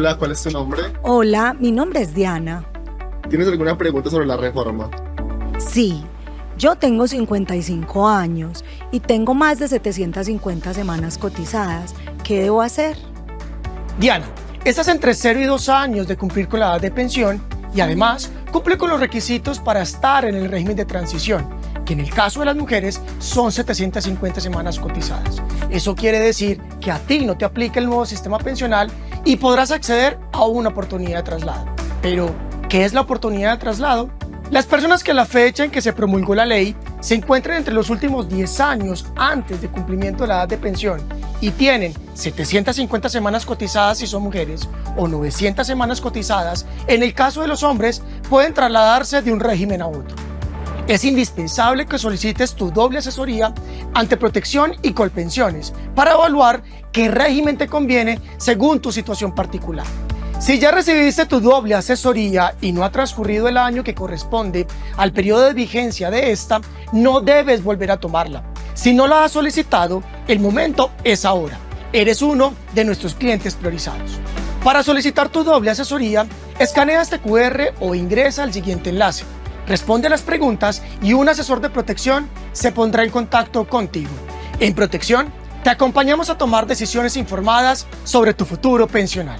Hola, ¿cuál es tu nombre? Hola, mi nombre es Diana. ¿Tienes alguna pregunta sobre la reforma? Sí, yo tengo 55 años y tengo más de 750 semanas cotizadas. ¿Qué debo hacer? Diana, estás entre 0 y 2 años de cumplir con la edad de pensión y además cumple con los requisitos para estar en el régimen de transición, que en el caso de las mujeres son 750 semanas cotizadas. Eso quiere decir que a ti no te aplica el nuevo sistema pensional y podrás acceder a una oportunidad de traslado. Pero, ¿qué es la oportunidad de traslado? Las personas que a la fecha en que se promulgó la ley se encuentran entre los últimos 10 años antes de cumplimiento de la edad de pensión y tienen 750 semanas cotizadas si son mujeres o 900 semanas cotizadas, en el caso de los hombres, pueden trasladarse de un régimen a otro. Es indispensable que solicites tu doble asesoría ante Protección y Colpensiones para evaluar qué régimen te conviene según tu situación particular. Si ya recibiste tu doble asesoría y no ha transcurrido el año que corresponde al periodo de vigencia de esta, no debes volver a tomarla. Si no la has solicitado, el momento es ahora. Eres uno de nuestros clientes priorizados. Para solicitar tu doble asesoría, escanea este QR o ingresa al siguiente enlace. Responde a las preguntas y un asesor de protección se pondrá en contacto contigo. En Protección, te acompañamos a tomar decisiones informadas sobre tu futuro pensional.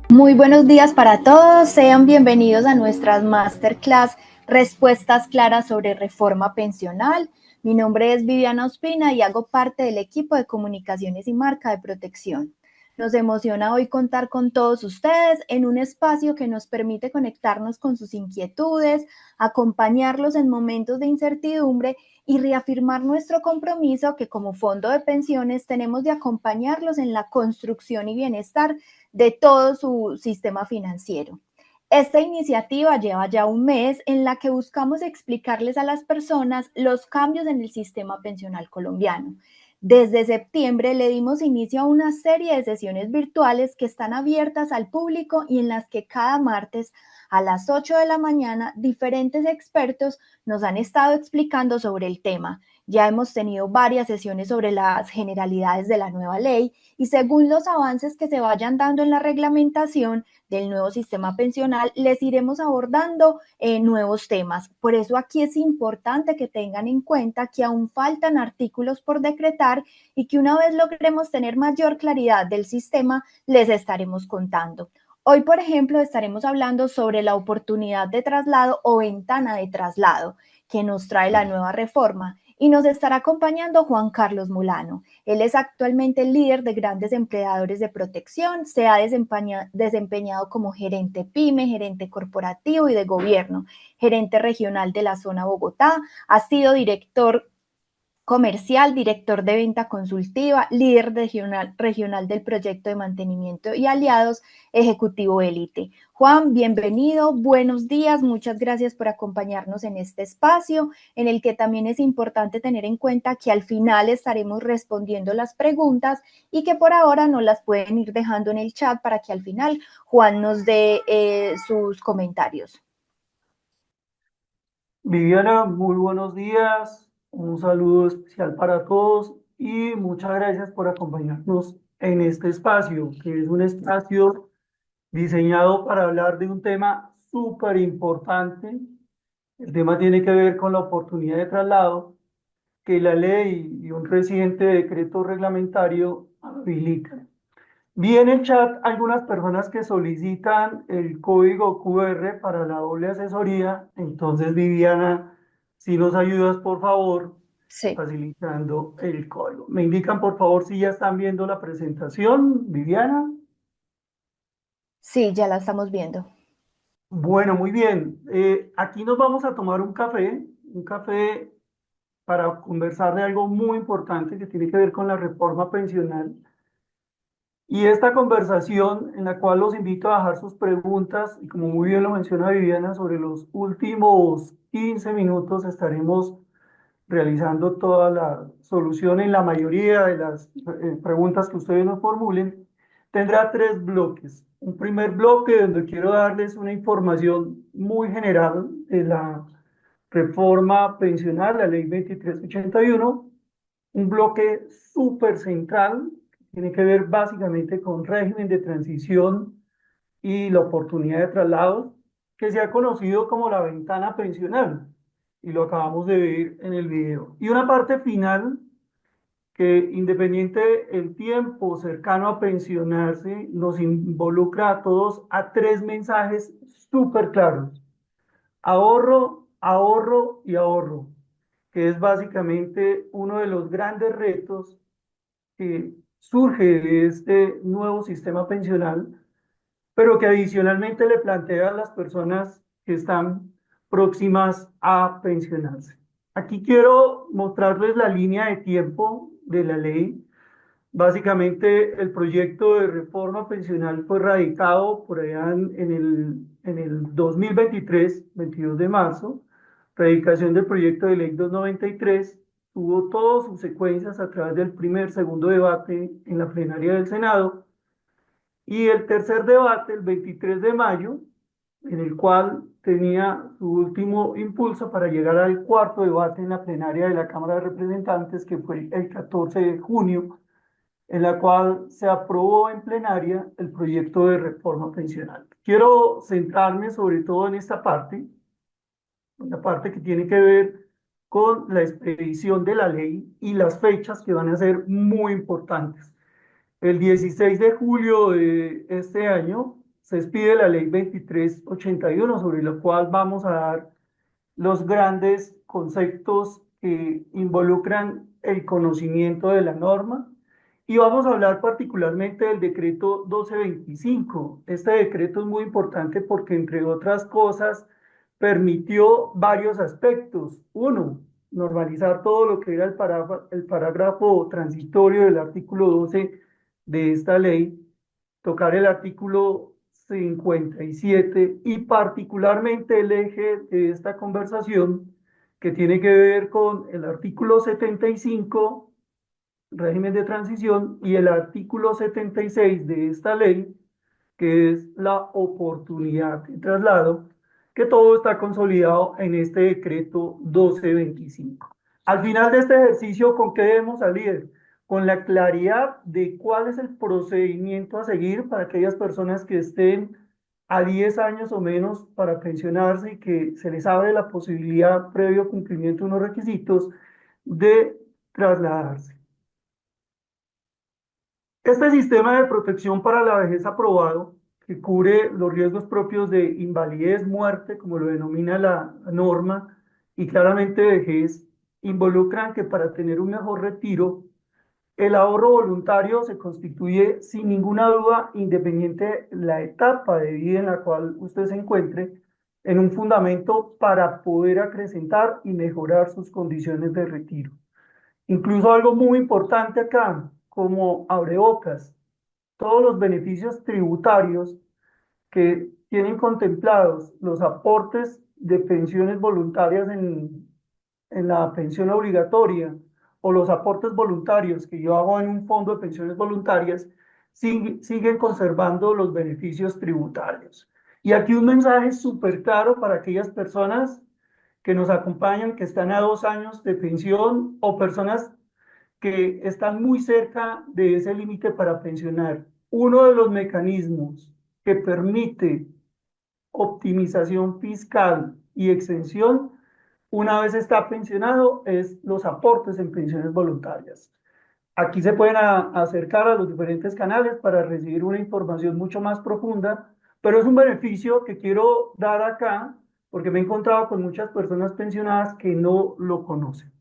Muy buenos días para todos, sean bienvenidos a nuestras masterclass Respuestas Claras sobre Reforma Pensional. Mi nombre es Viviana Ospina y hago parte del equipo de comunicaciones y marca de Protección. Nos emociona hoy contar con todos ustedes en un espacio que nos permite conectarnos con sus inquietudes, acompañarlos en momentos de incertidumbre y reafirmar nuestro compromiso que como fondo de pensiones tenemos de acompañarlos en la construcción y bienestar de todo su sistema financiero. Esta iniciativa lleva ya un mes en la que buscamos explicarles a las personas los cambios en el sistema pensional colombiano. Desde septiembre le dimos inicio a una serie de sesiones virtuales que están abiertas al público y en las que cada martes a las 8 de la mañana diferentes expertos nos han estado explicando sobre el tema. Ya hemos tenido varias sesiones sobre las generalidades de la nueva ley y según los avances que se vayan dando en la reglamentación del nuevo sistema pensional, les iremos abordando nuevos temas. Por eso aquí es importante que tengan en cuenta que aún faltan artículos por decretar y que una vez logremos tener mayor claridad del sistema, les estaremos contando. Hoy, por ejemplo, estaremos hablando sobre la oportunidad de traslado o ventana de traslado que nos trae la nueva reforma. Y nos estará acompañando Juan Carlos Mulano. Él es actualmente el líder de grandes empleadores de protección, se ha desempeñado como gerente PYME, gerente corporativo y de gobierno, gerente regional de la zona Bogotá, ha sido director comercial, director de venta consultiva, líder regional del proyecto de mantenimiento y aliados, ejecutivo élite. Juan, bienvenido, buenos días, muchas gracias por acompañarnos en este espacio, en el que también es importante tener en cuenta que al final estaremos respondiendo las preguntas y que por ahora no las pueden ir dejando en el chat para que al final Juan nos dé sus comentarios. Viviana, muy buenos días, un saludo especial para todos y muchas gracias por acompañarnos en este espacio, que es un espacio diseñado para hablar de un tema súper importante. El tema tiene que ver con la oportunidad de traslado que la ley y un reciente decreto reglamentario habilitan. Vi en el chat algunas personas que solicitan el código QR para la doble asesoría. Entonces, Viviana, si nos ayudas, por favor, Sí, facilitando el código. Me indican, por favor, si ya están viendo la presentación, Viviana. sí, ya la estamos viendo. Bueno, muy bien. Aquí nos vamos a tomar un café para conversar de algo muy importante que tiene que ver con la reforma pensional. Y esta conversación en la cual los invito a dejar sus preguntas, y como muy bien lo menciona Viviana, sobre los últimos 15 minutos estaremos realizando toda la solución en la mayoría de las preguntas que ustedes nos formulen. Tendrá tres bloques. Un primer bloque donde quiero darles una información muy general de la reforma pensional, la ley 2381. Un bloque súper central tiene que ver básicamente con régimen de transición y la oportunidad de traslados, que se ha conocido como la ventana pensional, y lo acabamos de ver en el video. Y una parte final que, independiente el tiempo cercano a pensionarse, nos involucra a todos a tres mensajes súper claros: ahorro, ahorro y ahorro, que es básicamente uno de los grandes retos que surge de este nuevo sistema pensional, pero que adicionalmente le plantea a las personas que están próximas a pensionarse. Aquí quiero mostrarles la línea de tiempo de la ley. Básicamente, el proyecto de reforma pensional fue radicado por allá en el 2023, 22 de marzo. Radicación del proyecto de ley 293, tuvo todas sus secuencias a través del primer, segundo debate en la plenaria del Senado, y el tercer debate, el 23 de mayo, en el cual tenía su último impulso para llegar al cuarto debate en la plenaria de la Cámara de Representantes, que fue el 14 de junio, en la cual se aprobó en plenaria el proyecto de reforma pensional. Quiero centrarme sobre todo en esta parte, la parte que tiene que ver con la expedición de la ley y las fechas que van a ser muy importantes. El 16 de julio de este año se expide la ley 2381, sobre la cual vamos a dar los grandes conceptos que involucran el conocimiento de la norma, y vamos a hablar particularmente del decreto 1225. Este decreto es muy importante porque, entre otras cosas, permitió varios aspectos. Uno, normalizar todo lo que era el parágrafo transitorio del artículo 12 de esta ley, tocar el artículo 57 y particularmente el eje de esta conversación, que tiene que ver con el artículo 75, régimen de transición, y el artículo 76 de esta ley, que es la oportunidad de traslado, que todo está consolidado en este decreto 1225. Al final de este ejercicio, ¿con qué debemos salir? Con la claridad de cuál es el procedimiento a seguir para aquellas personas que estén a 10 años o menos para pensionarse y que se les abre la posibilidad, previo cumplimiento de unos requisitos, de trasladarse. Este sistema de protección para la vejez aprobado, que cubre los riesgos propios de invalidez, muerte, como lo denomina la norma, y claramente vejez, involucran que para tener un mejor retiro, el ahorro voluntario se constituye sin ninguna duda, independiente de la etapa de vida en la cual usted se encuentre, en un fundamento para poder acrecentar y mejorar sus condiciones de retiro. Incluso algo muy importante acá, como abrebocas, todos los beneficios tributarios que tienen contemplados los aportes de pensiones voluntarias en la pensión obligatoria, o los aportes voluntarios que yo hago en un fondo de pensiones voluntarias, siguen conservando los beneficios tributarios. Y aquí un mensaje súper claro para aquellas personas que nos acompañan, que están a 2 años de pensión, o personas que están muy cerca de ese límite para pensionar. Uno de los mecanismos que permite optimización fiscal y exención una vez está pensionado es los aportes en pensiones voluntarias. Aquí se pueden acercar a los diferentes canales para recibir una información mucho más profunda, pero es un beneficio que quiero dar acá porque me he encontrado con muchas personas pensionadas que no lo conocen.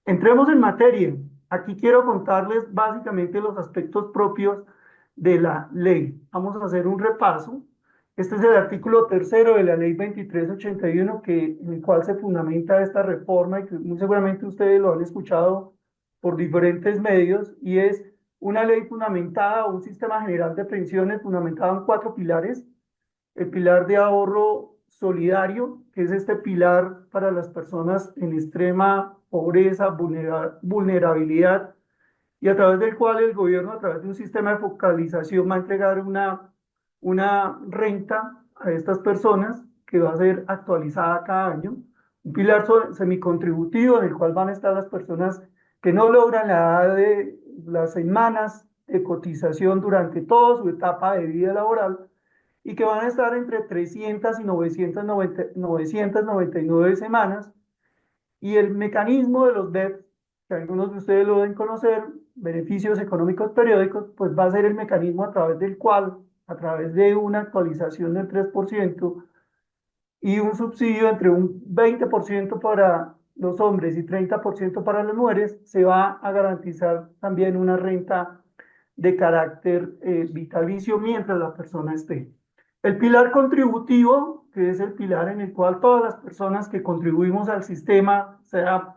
Entremos en materia. Aquí quiero contarles básicamente los aspectos propios de la ley. Vamos a hacer un repaso. Este es el artículo tercero de la ley 2381, en el cual se fundamenta esta reforma, y que muy seguramente ustedes lo han escuchado por diferentes medios, y es una ley fundamentada, un sistema general de pensiones fundamentado en 4 pilares. El pilar de ahorro solidario, que es este pilar para las personas en extrema pobreza, vulnerabilidad, y a través del cual el gobierno, a través de un sistema de focalización, va a entregar una renta a estas personas que va a ser actualizada cada año. Un pilar semicontributivo, en el cual van a estar las personas que no logran la edad de las semanas de cotización durante toda su etapa de vida laboral y que van a estar entre 300 y 999 semanas. Y el mecanismo de los BEPS, que algunos de ustedes lo deben conocer, beneficios económicos periódicos, pues va a ser el mecanismo a través del cual, a través de una actualización del 3% y un subsidio entre un 20% para los hombres y 30% para las mujeres, se va a garantizar también una renta de carácter vitalicio mientras la persona esté. El pilar contributivo, que es el pilar en el cual todas las personas que contribuimos al sistema, sea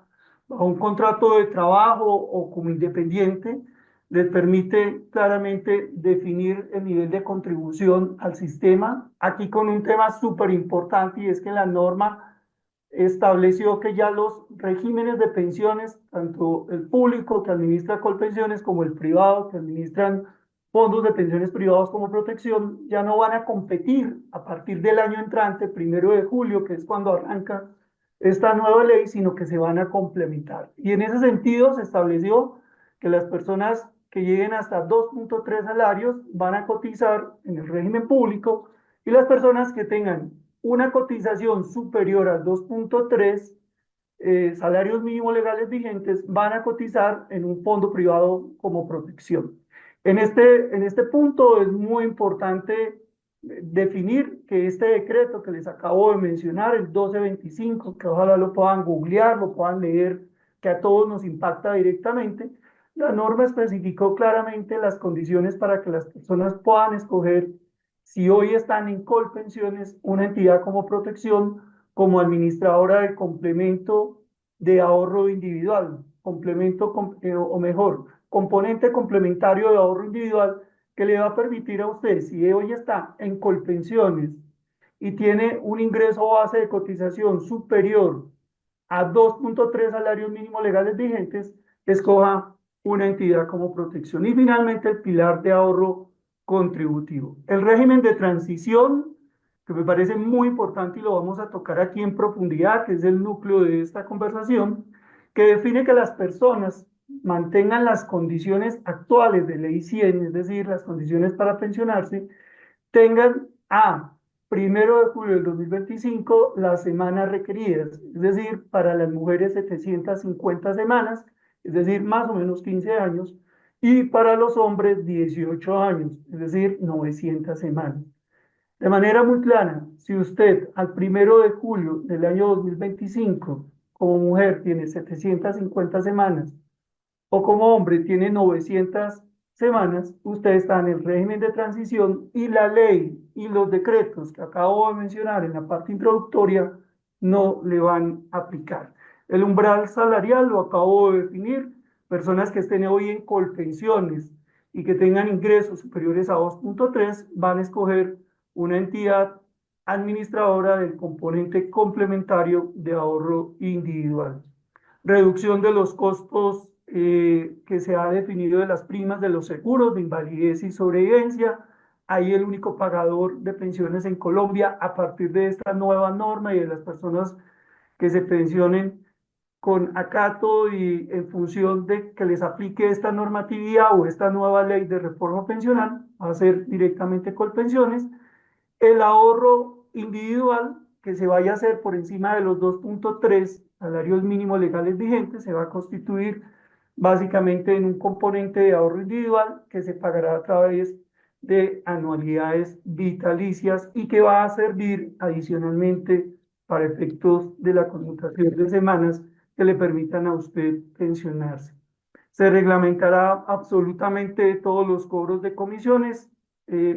bajo un contrato de trabajo o como independiente, les permite claramente definir el nivel de contribución al sistema. Aquí con un tema súper importante, y es que la norma estableció que ya los regímenes de pensiones, tanto el público que administra Colpensiones como el privado que administran fondos de pensiones privados como protección, ya no van a competir a partir del año entrante, 1 de julio, que es cuando arranca esta nueva ley, sino que se van a complementar. Y en ese sentido se estableció que las personas que lleguen hasta 2.3 salarios van a cotizar en el régimen público y las personas que tengan una cotización superior a 2.3 salarios mínimos legales vigentes van a cotizar en un fondo privado como protección. En este punto es muy importante definir que este decreto que les acabo de mencionar, el 1225, que ojalá lo puedan googlear, lo puedan leer, que a todos nos impacta directamente, la norma especificó claramente las condiciones para que las personas puedan escoger si hoy están en Colpensiones, una entidad como protección, como administradora del complemento de ahorro individual, o mejor, componente complementario de ahorro individual que le va a permitir a usted, si hoy está en Colpensiones y tiene un ingreso base de cotización superior a 2.3 salarios mínimos legales vigentes, escoja una entidad como protección. Y finalmente el pilar de ahorro contributivo. El régimen de transición, que me parece muy importante y lo vamos a tocar aquí en profundidad, que es el núcleo de esta conversación, que define que las personas mantengan las condiciones actuales de ley 100, es decir, las condiciones para pensionarse, tengan a 1 de julio del 2025 las semanas requeridas, es decir, para las mujeres 750 semanas, es decir, más o menos 15 años, y para los hombres 18 años, es decir, 900 semanas. De manera muy clara, si usted al 1 de julio del año 2025 como mujer tiene 750 semanas o como hombre tiene 900 semanas, usted está en el régimen de transición y la ley y los decretos que acabo de mencionar en la parte introductoria no le van a aplicar. El umbral salarial lo acabo de definir, personas que estén hoy en Colpensiones y que tengan ingresos superiores a 2.3 van a escoger una entidad administradora del componente complementario de ahorro individual. Reducción de los costos que se ha definido de las primas de los seguros de invalidez y sobrevivencia. Ahí el único pagador de pensiones en Colombia a partir de esta nueva norma y de las personas que se pensionen con acato y en función de que les aplique esta normatividad o esta nueva ley de reforma pensional, va a ser directamente Colpensiones. El ahorro individual que se vaya a hacer por encima de los 2.3 salarios mínimos legales vigentes se va a constituir básicamente en un componente de ahorro individual que se pagará a través de anualidades vitalicias y que va a servir adicionalmente para efectos de la conmutación de semanas que le permitan a usted pensionarse. Se reglamentará absolutamente todos los cobros de comisiones.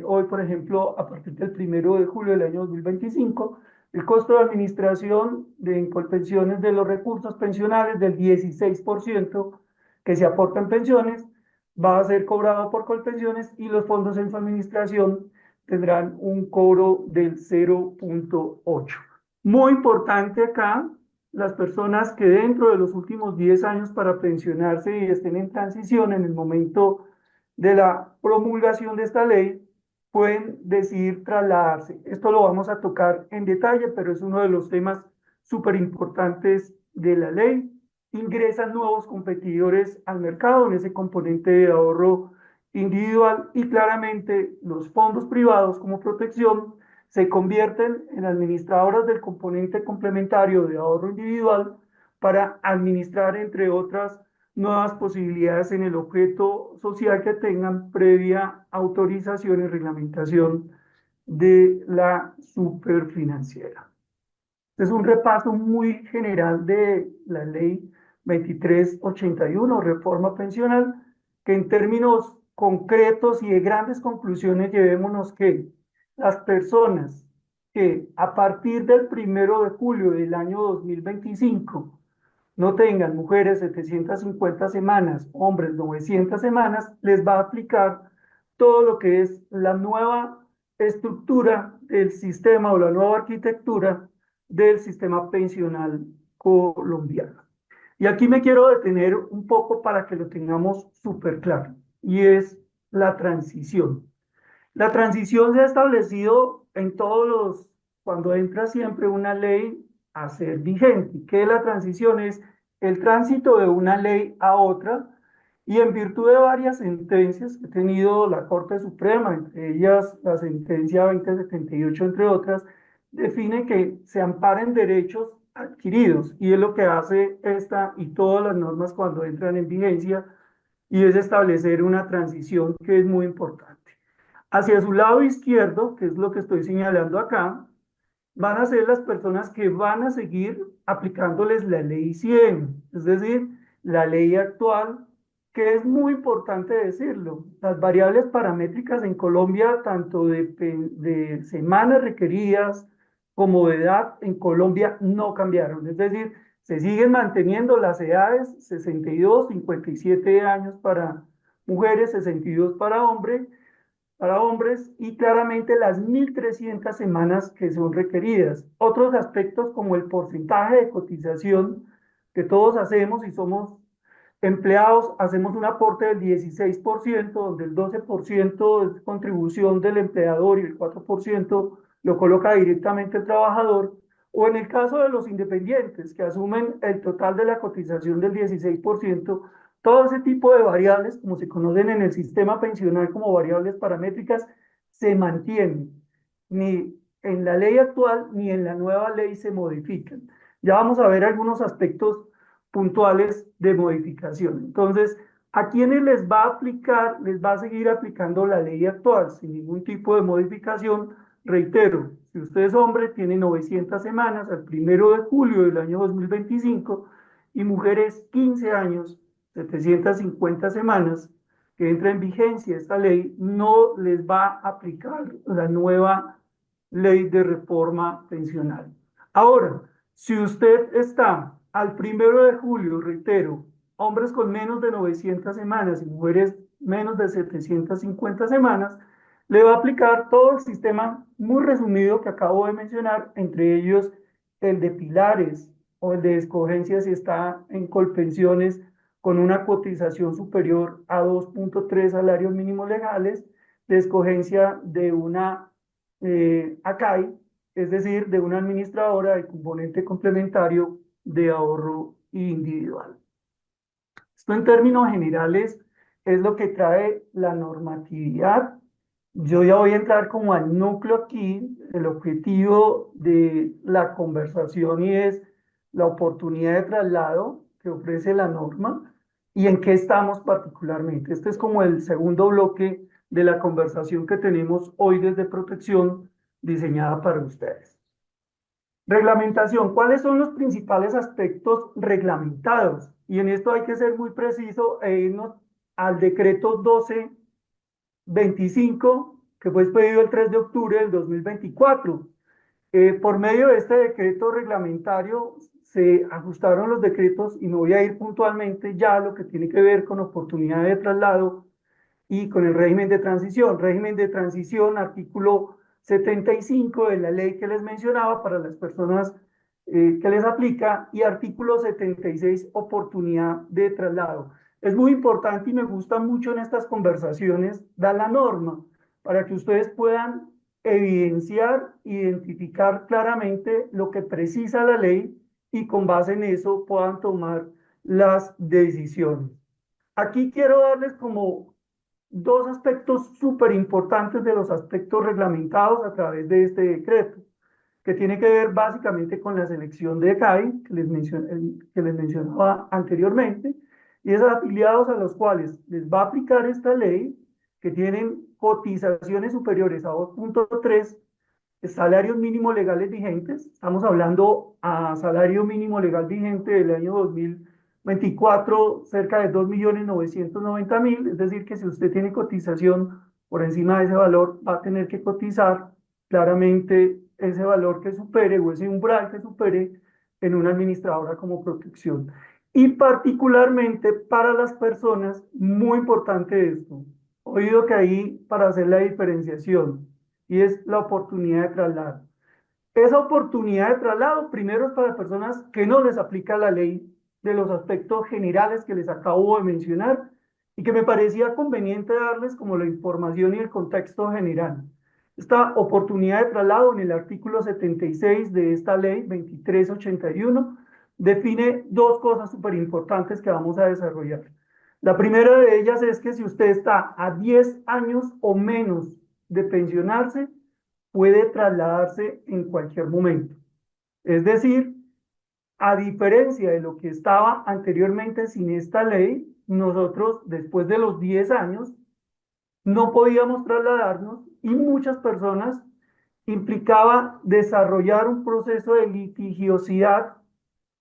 Hoy, por ejemplo, a partir del 1 de julio del año 2025, el costo de administración de Colpensiones de los recursos pensionales del 16% que se aporta en pensiones va a ser cobrado por Colpensiones y los fondos en su administración tendrán un cobro del 0.8. Muy importante acá, las personas que dentro de los últimos 10 años para pensionarse y estén en transición en el momento de la promulgación de esta ley, pueden decidir trasladarse. Esto lo vamos a tocar en detalle, pero es uno de los temas súper importantes de la ley. Ingresan nuevos competidores al mercado en ese componente de ahorro individual y claramente los fondos privados como protección se convierten en administradoras del componente complementario de ahorro individual para administrar, entre otras, nuevas posibilidades en el objeto social que tengan previa autorización y reglamentación de la superfinanciera. Es un repaso muy general de la ley 2381, reforma pensional, que en términos concretos y de grandes conclusiones llevémonos que las personas que a partir del 1 de julio del año 2025 no tengan mujeres 750 semanas, hombres 900 semanas, les va a aplicar todo lo que es la nueva estructura del sistema o la nueva arquitectura del sistema pensional colombiano. Y aquí me quiero detener un poco para que lo tengamos súper claro, y es la transición. La transición se ha establecido en todos los, cuando entra siempre una ley a ser vigente. ¿Qué es la transición? Es el tránsito de una ley a otra, y en virtud de varias sentencias que ha tenido la Corte Suprema, entre ellas la sentencia 2078, entre otras, define que se amparen derechos adquiridos, y es lo que hace esta y todas las normas cuando entran en vigencia, y es establecer una transición que es muy importante. Hacia su lado izquierdo, que es lo que estoy señalando acá, van a ser las personas que van a seguir aplicándoles la ley 100, es decir, la ley actual, que es muy importante decirlo. Las variables paramétricas en Colombia, tanto de semanas requeridas como de edad en Colombia, no cambiaron. Es decir, se siguen manteniendo las edades, 62, 57 años para mujeres, 62 para hombres, y claramente las 1.300 semanas que son requeridas. Otros aspectos como el porcentaje de cotización que todos hacemos, y somos empleados, hacemos un aporte del 16%, donde el 12% es contribución del empleador y el 4% lo coloca directamente el trabajador, o en el caso de los independientes, que asumen el total de la cotización del 16%, todo ese tipo de variables, como se conocen en el sistema pensional como variables paramétricas, se mantienen. Ni en la ley actual ni en la nueva ley se modifican. Ya vamos a ver algunos aspectos puntuales de modificación. Entonces, ¿a quiénes les va a aplicar? Les va a seguir aplicando la ley actual sin ningún tipo de modificación. Reitero, si usted es hombre, tiene 900 semanas al 1 de julio del año 2025, y mujeres 15 años, 750 semanas, que entra en vigencia esta ley, no les va a aplicar la nueva ley de reforma pensional. Ahora, si usted está al 1 de julio, reitero, hombres con menos de 900 semanas y mujeres menos de 750 semanas, le va a aplicar todo el sistema muy resumido que acabo de mencionar, entre ellos el de pilares o el de escogencia si está en Colpensiones con una cotización superior a 2.3 salarios mínimos legales, de escogencia de una ACAI, es decir, de una administradora de componente complementario de ahorro individual. Esto en términos generales es lo que trae la normatividad. Yo ya voy a entrar como al núcleo aquí, el objetivo de la conversación, y es la oportunidad de traslado que ofrece la norma y en qué estamos particularmente. Este es como el segundo bloque de la conversación que tenemos hoy desde Protección, diseñada para ustedes. Reglamentación. ¿Cuáles son los principales aspectos reglamentados? Y en esto hay que ser muy preciso e irnos al decreto 1225, que fue expedido el 3 de octubre del 2024. Por medio de este decreto reglamentario se ajustaron los decretos, y me voy a ir puntualmente ya a lo que tiene que ver con oportunidad de traslado y con el régimen de transición. Régimen de transición, artículo 75 de la ley que les mencionaba para las personas que les aplica, y artículo 76, oportunidad de traslado. Es muy importante y me gusta mucho en estas conversaciones dar la norma para que ustedes puedan evidenciar, identificar claramente lo que precisa la ley, y con base en eso puedan tomar las decisiones. Aquí quiero darles como dos aspectos súper importantes de los aspectos reglamentados a través de este decreto, que tiene que ver básicamente con la selección de CAI, que les mencionaba anteriormente, y esos afiliados a los cuales les va a aplicar esta ley, que tienen cotizaciones superiores a 2.3 salarios mínimos legales vigentes. Estamos hablando a salario mínimo legal vigente del año 2024, cerca de 2.990.000, es decir, que si usted tiene cotización por encima de ese valor, va a tener que cotizar claramente ese valor que supere o ese umbral que supere en una administradora como protección. Y particularmente para las personas, muy importante esto, oído que ahí para hacer la diferenciación, y es la oportunidad de traslado. Esa oportunidad de traslado primero es para personas que no les aplica la ley de los aspectos generales que les acabo de mencionar y que me parecía conveniente darles como la información y el contexto general. Esta oportunidad de traslado en el artículo 76 de esta ley 2381 define dos cosas súper importantes que vamos a desarrollar. La primera de ellas es que si usted está a 10 años o menos de pensionarse, puede trasladarse en cualquier momento. Es decir, a diferencia de lo que estaba anteriormente sin esta ley, nosotros después de los 10 años no podíamos trasladarnos y muchas personas implicaba desarrollar un proceso de litigiosidad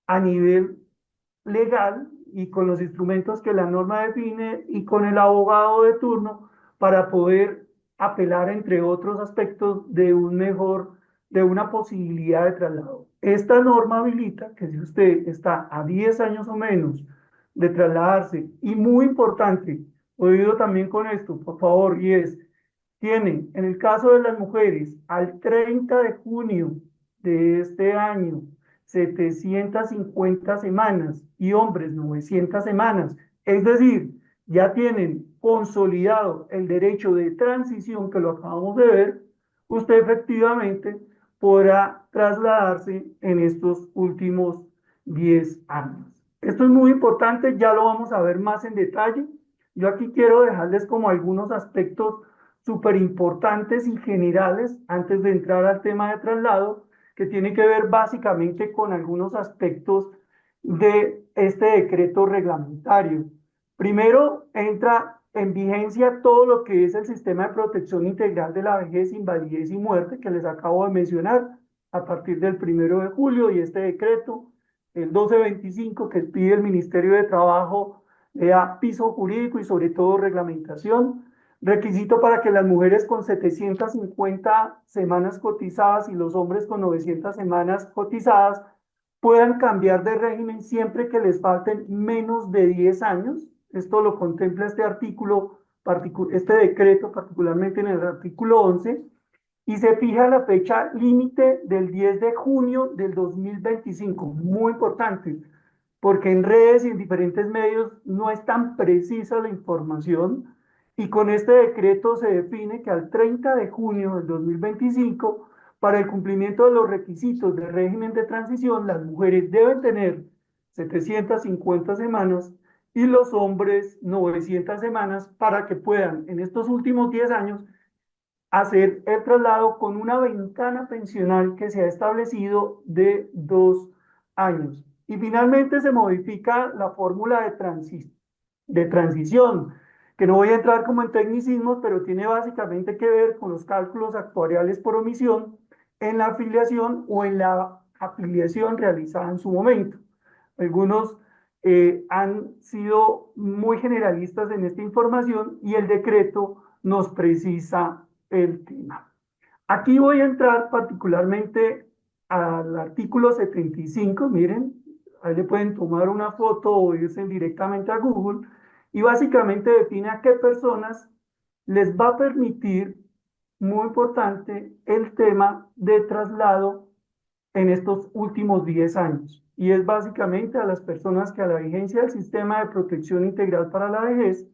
a nivel legal y con los instrumentos que la norma define y con el abogado de turno para poder apelar, entre otros aspectos, de una posibilidad de traslado. Esta norma habilita que si usted está a 10 años o menos de trasladarse, y muy importante, oído también con esto, por favor, y es, tiene, en el caso de las mujeres, al 30 de junio de este año, 750 semanas y hombres 900 semanas. Es decir, ya tienen consolidado el derecho de transición que lo acabamos de ver, usted efectivamente podrá trasladarse en estos últimos 10 años. Esto es muy importante, ya lo vamos a ver más en detalle. Yo aquí quiero dejarles como algunos aspectos súper importantes y generales antes de entrar al tema de traslado, que tiene que ver básicamente con algunos aspectos de este decreto reglamentario. Primero, entra en vigencia todo lo que es el sistema de protección integral de la vejez, invalidez y muerte que les acabo de mencionar a partir del 1 de julio, y este decreto, el 1225, que pide el Ministerio de Trabajo, le da piso jurídico y sobre todo reglamentación. Requisito para que las mujeres con 750 semanas cotizadas y los hombres con 900 semanas cotizadas puedan cambiar de régimen siempre que les falten menos de 10 años. Esto lo contempla este artículo, este decreto, particularmente en el artículo 11, y se fija la fecha límite del 10 de junio del 2025. Muy importante, porque en redes y en diferentes medios no es tan precisa la información. Y con este decreto se define que al 30 de junio del 2025, para el cumplimiento de los requisitos del régimen de transición, las mujeres deben tener 750 semanas y los hombres 900 semanas para que puedan en estos últimos 10 años hacer el traslado con una ventana pensional que se ha establecido de 2 años. Y finalmente se modifica la fórmula de transición, que no voy a entrar como en tecnicismos, pero tiene básicamente que ver con los cálculos actuariales por omisión en la afiliación o en la afiliación realizada en su momento. Algunos han sido muy generalistas en esta información y el decreto nos precisa el tema. Aquí voy a entrar particularmente al artículo 75, miren, ahí le pueden tomar una foto o irse directamente a Google, y básicamente define a qué personas les va a permitir, muy importante, el tema de traslado en estos últimos 10 años. Y es básicamente a las personas que a la vigencia del sistema de protección integral para la vejez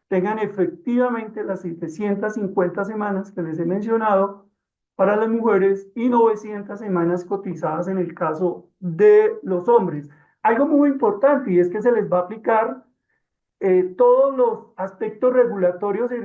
tengan efectivamente las 750 semanas que les he mencionado para las mujeres y 900 semanas cotizadas en el caso de los hombres. Algo muy importante, y es que se les va a aplicar todos los aspectos regulatorios y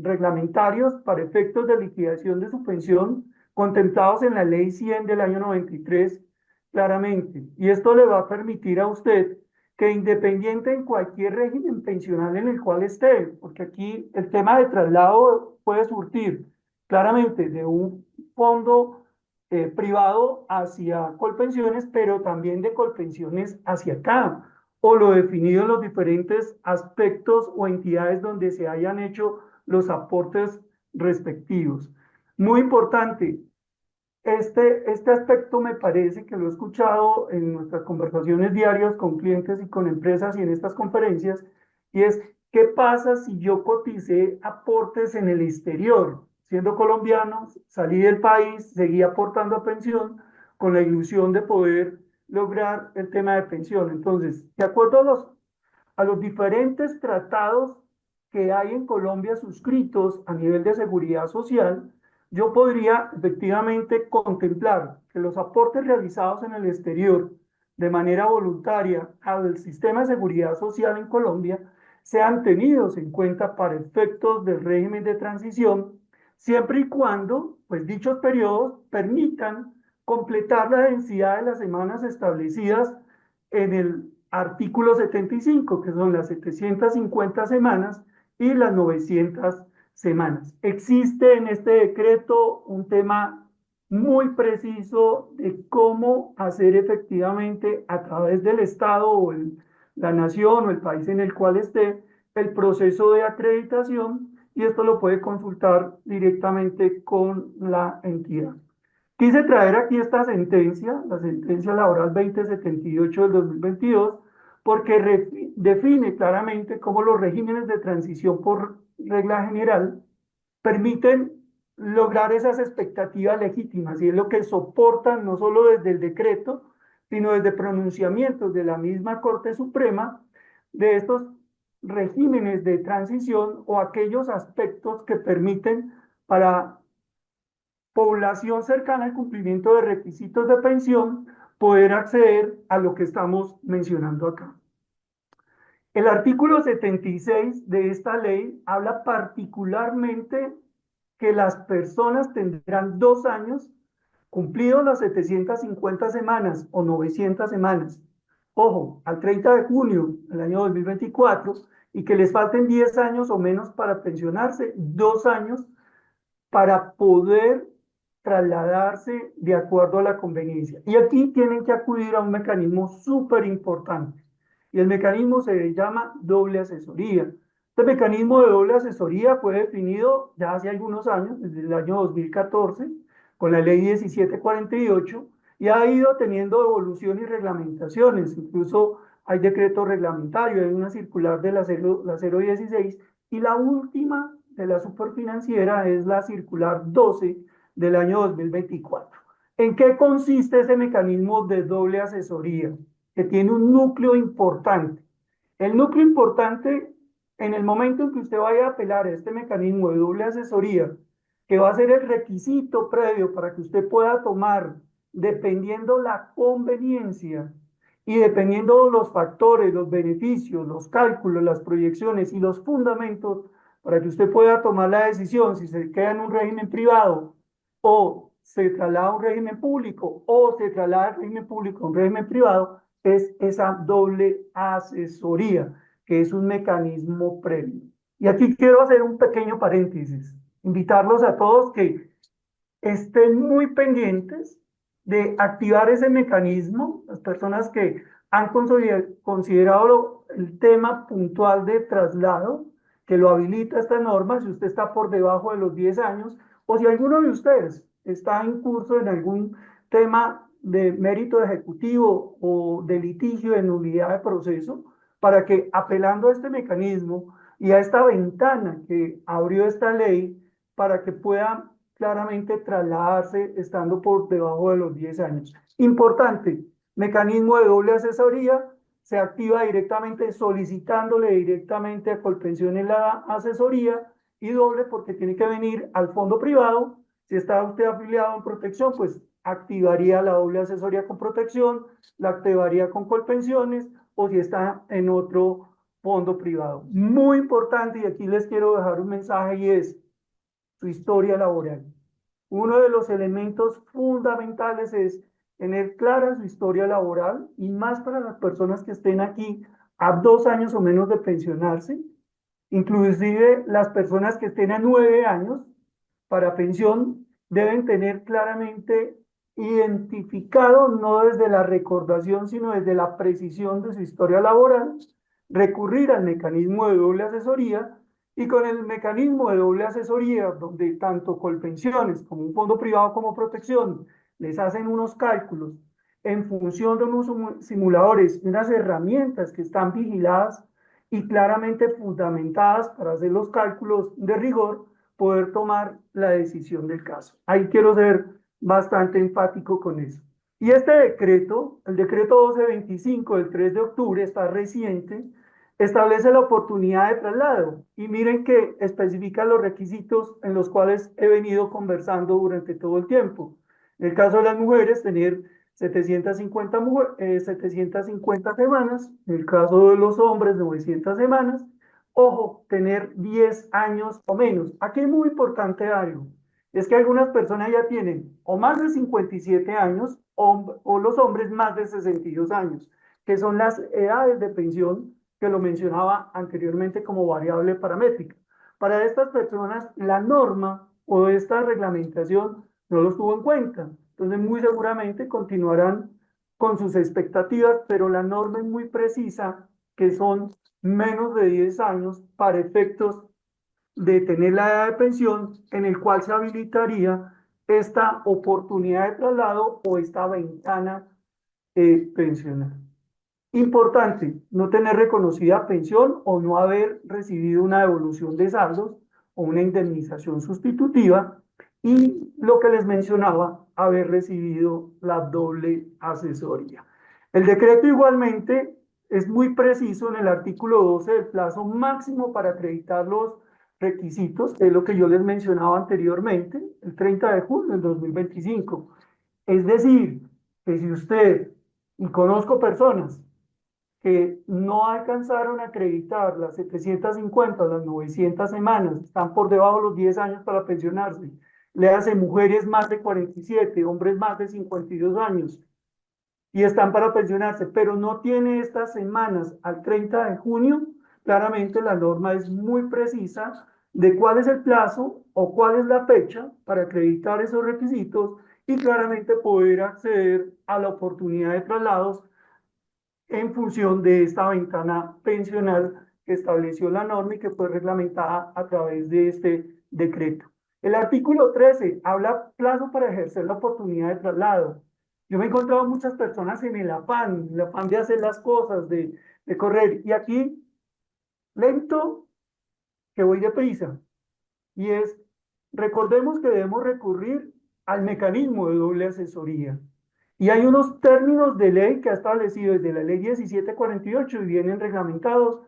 reglamentarios para efectos de liquidación de su pensión contemplados en la Ley 100 del año 93 claramente. Y esto le va a permitir a usted que independiente en cualquier régimen pensional en el cual esté, porque aquí el tema de traslado puede surtir claramente de un fondo privado hacia Colpensiones, pero también de Colpensiones hacia acá, o lo definido en los diferentes aspectos o entidades donde se hayan hecho los aportes respectivos. Muy importante, este aspecto me parece que lo he escuchado en nuestras conversaciones diarias con clientes y con empresas y en estas conferencias, y es, ¿qué pasa si yo coticé aportes en el exterior? Siendo colombiano, salí del país, seguí aportando a pensión con la ilusión de poder lograr el tema de pensión. Entonces, de acuerdo a los diferentes tratados que hay en Colombia suscritos a nivel de seguridad social, yo podría efectivamente contemplar que los aportes realizados en el exterior de manera voluntaria al sistema de seguridad social en Colombia sean tenidos en cuenta para efectos del régimen de transición, siempre y cuando, pues, dichos periodos permitan completar la densidad de las semanas establecidas en el artículo 75, que son las 750 semanas y las 900 semanas. Existe en este decreto un tema muy preciso de cómo hacer efectivamente a través del Estado o la nación o el país en el cual esté el proceso de acreditación, y esto lo puede consultar directamente con la entidad. Quise traer aquí esta sentencia, la sentencia laboral 2078 del 2022, porque define claramente cómo los regímenes de transición por regla general permiten lograr esas expectativas legítimas, y es lo que soportan no solo desde el decreto, sino desde pronunciamientos de la misma Corte Suprema de estos regímenes de transición o aquellos aspectos que permiten para población cercana al cumplimiento de requisitos de pensión poder acceder a lo que estamos mencionando acá. El artículo 76 de esta ley habla particularmente que las personas tendrán 2 años cumplidos las 750 semanas o 900 semanas, ojo, al 30 de junio del año 2024, y que les falten 10 años o menos para pensionarse, 2 años para poder trasladarse de acuerdo a la conveniencia. Y aquí tienen que acudir a un mecanismo súper importante, y el mecanismo se llama doble asesoría. Este mecanismo de doble asesoría fue definido ya hace algunos años, desde el año 2014, con la ley 1748, y ha ido teniendo evolución y reglamentaciones. Incluso hay decreto reglamentario, hay una circular de la 016, y la última de la superfinanciera es la circular 12 del año 2024. ¿En qué consiste ese mecanismo de doble asesoría? Que tiene un núcleo importante. El núcleo importante, en el momento en que usted vaya a apelar a este mecanismo de doble asesoría, que va a ser el requisito previo para que usted pueda tomar, dependiendo la conveniencia y dependiendo los factores, los beneficios, los cálculos, las proyecciones y los fundamentos, para que usted pueda tomar la decisión si se queda en un régimen privado o se traslada a un régimen público o se traslada al régimen público a un régimen privado, es esa doble asesoría, que es un mecanismo previo. Y aquí quiero hacer un pequeño paréntesis, invitarlos a todos que estén muy pendientes de activar ese mecanismo, las personas que han considerado el tema puntual de traslado, que lo habilita esta norma, si usted está por debajo de los 10 años, o si alguno de ustedes está en curso en algún tema de mérito ejecutivo o de litigio de nulidad de proceso, para que apelando a este mecanismo y a esta ventana que abrió esta ley, para que puedan claramente trasladarse estando por debajo de los 10 años. Importante, mecanismo de doble asesoría, se activa directamente solicitándole directamente a Colpensiones la asesoría, y doble porque tiene que venir al fondo privado. Si está usted afiliado en Protección, pues activaría la doble asesoría con Protección, la activaría con Colpensiones, o si está en otro fondo privado. Muy importante, y aquí les quiero dejar un mensaje y es su historia laboral. Uno de los elementos fundamentales es tener clara su historia laboral y más para las personas que estén aquí a 2 años o menos de pensionarse, inclusive las personas que estén a 9 años para pensión deben tener claramente identificado, no desde la recordación, sino desde la precisión de su historia laboral, recurrir al mecanismo de doble asesoría y con el mecanismo de doble asesoría, donde tanto Colpensiones como un fondo privado como protección les hacen unos cálculos en función de unos simuladores y unas herramientas que están vigiladas y claramente fundamentadas para hacer los cálculos de rigor, poder tomar la decisión del caso. Ahí quiero ser bastante enfático con eso. Y este decreto, el decreto 1225 del 3 de octubre, está reciente, establece la oportunidad de traslado. Y miren que especifica los requisitos en los cuales he venido conversando durante todo el tiempo. En el caso de las mujeres, tener 750 semanas, en el caso de los hombres, 900 semanas. Ojo, tener 10 años o menos. Aquí es muy importante algo. Es que algunas personas ya tienen o más de 57 años o los hombres más de 62 años, que son las edades de pensión que lo mencionaba anteriormente como variable paramétrica. Para estas personas, la norma o esta reglamentación no los tuvo en cuenta. Entonces, muy seguramente continuarán con sus expectativas, pero la norma es muy precisa, que son menos de 10 años para efectos de tener la edad de pensión en el cual se habilitaría esta oportunidad de traslado o esta ventana pensional. Importante, no tener reconocida pensión o no haber recibido una devolución de saldos o una indemnización sustitutiva y lo que les mencionaba, haber recibido la doble asesoría. El decreto igualmente es muy preciso en el artículo 12 del plazo máximo para acreditar los requisitos, que es lo que yo les mencionaba anteriormente, el 30 de junio del 2025. Es decir, que si usted, y conozco personas que no alcanzaron a acreditar las 750 o las 900 semanas, están por debajo de los 10 años para pensionarse, le hace mujeres más de 47, hombres más de 52 años, y están para pensionarse, pero no tiene estas semanas al 30 de junio, claramente la norma es muy precisa de cuál es el plazo o cuál es la fecha para acreditar esos requisitos y claramente poder acceder a la oportunidad de traslados en función de esta ventana pensional que estableció la norma y que fue reglamentada a través de este decreto. El artículo 13 habla plazo para ejercer la oportunidad de traslado. Yo me he encontrado muchas personas en el afán de hacer las cosas, de correr, y aquí, lento, que voy deprisa. Y es, recordemos que debemos recurrir al mecanismo de doble asesoría. Y hay unos términos de ley que ha establecido desde la ley 1748 y vienen reglamentados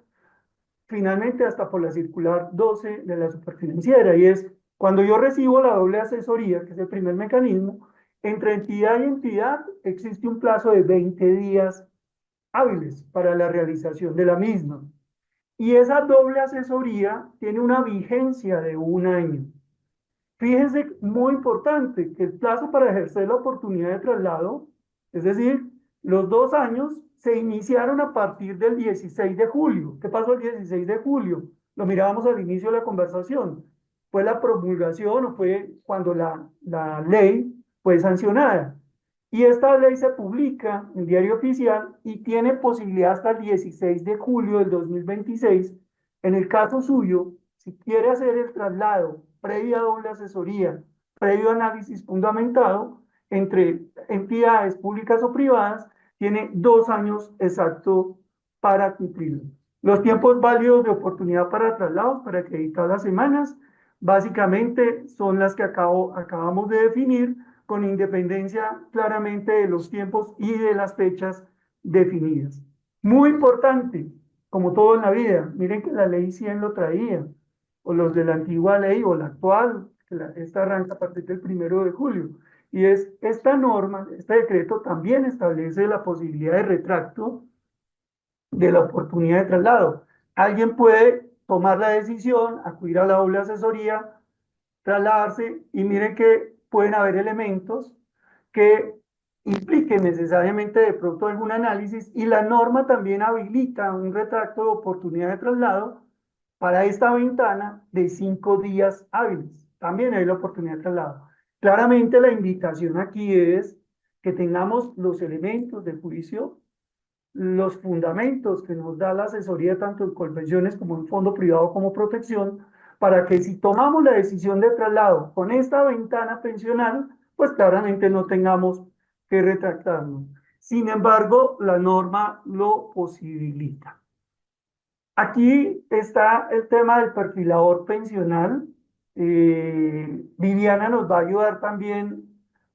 finalmente hasta por la circular 12 de la superfinanciera. Y es, cuando yo recibo la doble asesoría, que es el primer mecanismo, entre entidad y entidad existe un plazo de 20 días hábiles para la realización de la misma. Y esa doble asesoría tiene una vigencia de 1 año. Fíjense, muy importante, que el plazo para ejercer la oportunidad de traslado, es decir, los 2 años, se iniciaron a partir del 16 de julio. ¿Qué pasó el 16 de julio? Lo mirábamos al inicio de la conversación. Fue la promulgación o fue cuando la ley fue sancionada. Y esta ley se publica en Diario Oficial y tiene posibilidad hasta el 16 de julio del 2026. En el caso suyo, si quiere hacer el traslado previa doble asesoría, previo análisis fundamentado entre entidades públicas o privadas, tiene 2 años exacto para cumplirlo. Los tiempos válidos de oportunidad para traslados, para acreditar las semanas, básicamente son las que acabamos de definir, con independencia claramente de los tiempos y de las fechas definidas. Muy importante, como todo en la vida, miren que la ley 100 lo traía, o los de la antigua ley o la actual, esta arranca a partir del 1 de julio, y es esta norma, este decreto también establece la posibilidad de retracto de la oportunidad de traslado. Alguien puede tomar la decisión, acudir a la doble asesoría, trasladarse y miren que pueden haber elementos que impliquen necesariamente de pronto algún análisis y la norma también habilita un retracto de oportunidad de traslado para esta ventana de 5 días hábiles. También hay la oportunidad de traslado. Claramente la invitación aquí es que tengamos los elementos de juicio, los fundamentos que nos da la asesoría tanto en Colpensiones como en fondo privado como protección, para que si tomamos la decisión de traslado con esta ventana pensional, pues claramente no tengamos que retractarnos. Sin embargo, la norma lo posibilita. Aquí está el tema del perfilador pensional. Viviana nos va a ayudar también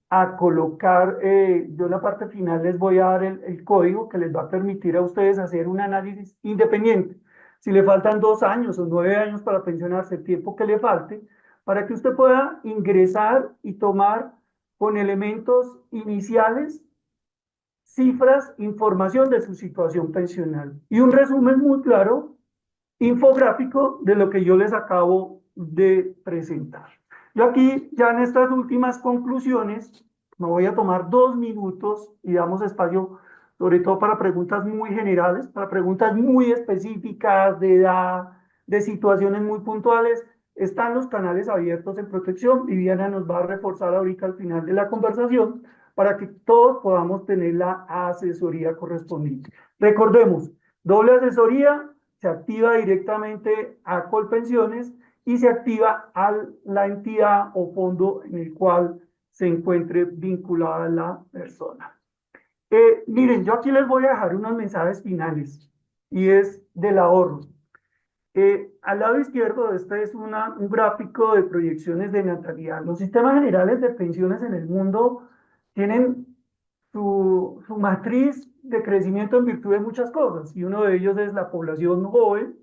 a colocar, yo en la parte final les voy a dar el código que les va a permitir a ustedes hacer un análisis independiente. Si le faltan 2 años o 9 años para pensionarse, el tiempo que le falte, para que usted pueda ingresar y tomar con elementos iniciales cifras, información de su situación pensional y un resumen muy claro, infográfico de lo que yo les acabo de presentar. Yo aquí, ya en estas últimas conclusiones, me voy a tomar 2 minutos y damos espacio, sobre todo para preguntas muy generales, para preguntas muy específicas de edad, de situaciones muy puntuales. Están los canales abiertos en protección. Viviana nos va a reforzar ahorita al final de la conversación para que todos podamos tener la asesoría correspondiente. Recordemos, doble asesoría se activa directamente a Colpensiones y se activa a la entidad o fondo en el cual se encuentre vinculada la persona. Miren, yo aquí les voy a dejar unos mensajes finales y es del ahorro. Al lado izquierdo, este es un gráfico de proyecciones de natalidad. Los sistemas generales de pensiones en el mundo tienen su matriz de crecimiento en virtud de muchas cosas, y uno de ellos es la población joven,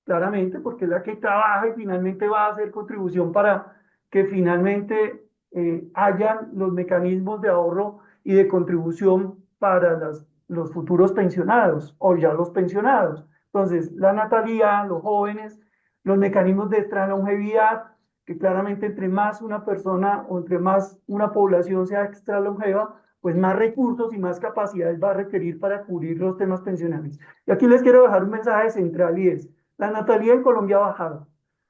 claramente, porque es la que trabaja y finalmente va a hacer contribución para que finalmente hayan los mecanismos de ahorro y de contribución para los futuros pensionados o ya los pensionados. Entonces, la natalidad, los jóvenes, los mecanismos de extra longevidad, que claramente entre más una persona o entre más una población sea extra longeva, pues más recursos y más capacidades va a requerir para cubrir los temas pensionales. Y aquí les quiero dejar un mensaje central y es, la natalidad en Colombia ha bajado.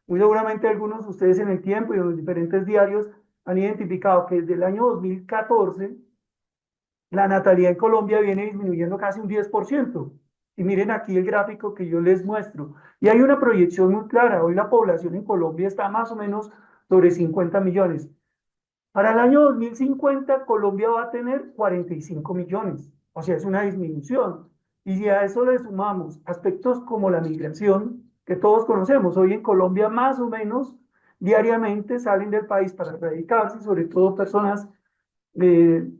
Muy seguramente algunos de ustedes en el tiempo y en los diferentes diarios han identificado que desde el año 2014 la natalidad en Colombia viene disminuyendo casi un 10%. Y miren aquí el gráfico que yo les muestro. Y hay una proyección muy clara. Hoy la población en Colombia está más o menos sobre 50 millones. Para el año 2050, Colombia va a tener 45 millones. O sea, es una disminución. Y si a eso le sumamos aspectos como la migración, que todos conocemos, hoy en Colombia más o menos diariamente salen del país para radicarse, sobre todo personas de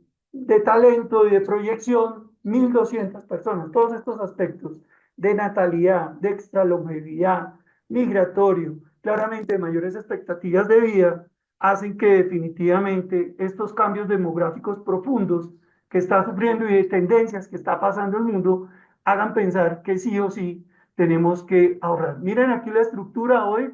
talento y de proyección, 1.200 personas. Todos estos aspectos de natalidad, de extralongevidad, migratorio, claramente de mayores expectativas de vida, hacen que definitivamente estos cambios demográficos profundos que está sufriendo y de tendencias que está pasando el mundo, hagan pensar que sí o sí tenemos que ahorrar. Miren aquí la estructura hoy,